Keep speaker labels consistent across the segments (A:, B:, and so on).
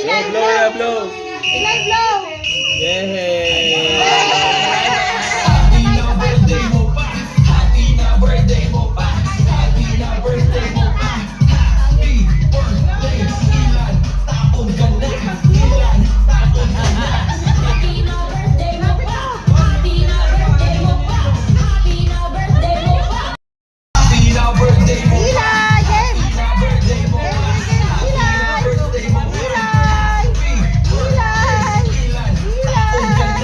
A: blow, blow.
B: Ilay blow.
A: Yay!
C: Happy na birthday mo pa. Happy na birthday mo pa. Happy na birthday mo pa. Happy birthday. Ilan taon ka na? Ilan taon ka na?
B: Happy na birthday mo pa. Happy na birthday mo pa. Happy na birthday mo pa.
C: Happy na birthday mo pa.
B: Ilay, Jem.
C: Happy na birthday mo pa.
B: Ilay.
C: Birthday mo pa.
B: Ilay. Ilay.
C: Ilan taon ka na?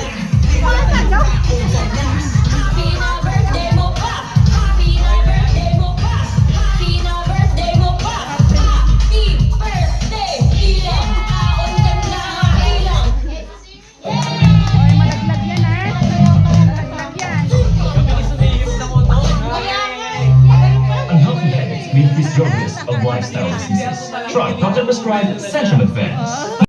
C: Ilan taon ka na?
B: Happy na birthday mo pa. Happy na birthday mo pa. Happy na birthday mo pa. Happy birthday. Ilang taon ka na? Ilang. Oy, malaglag yan ha. Malaglag yan.
D: Unhealthy habits may increase your risk of lifestyle diseases. Try doctor-prescribed Centrum Advance.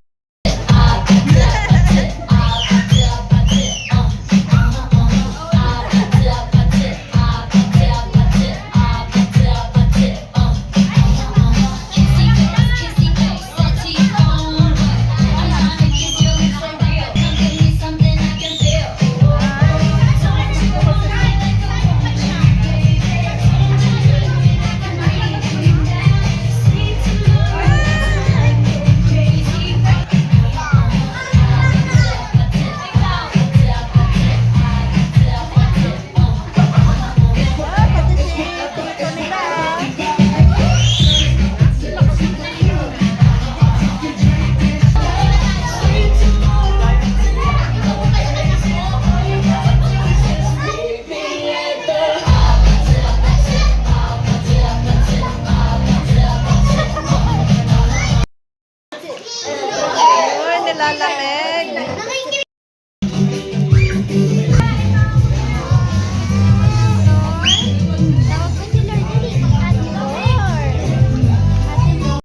B: Oy, nilalamig.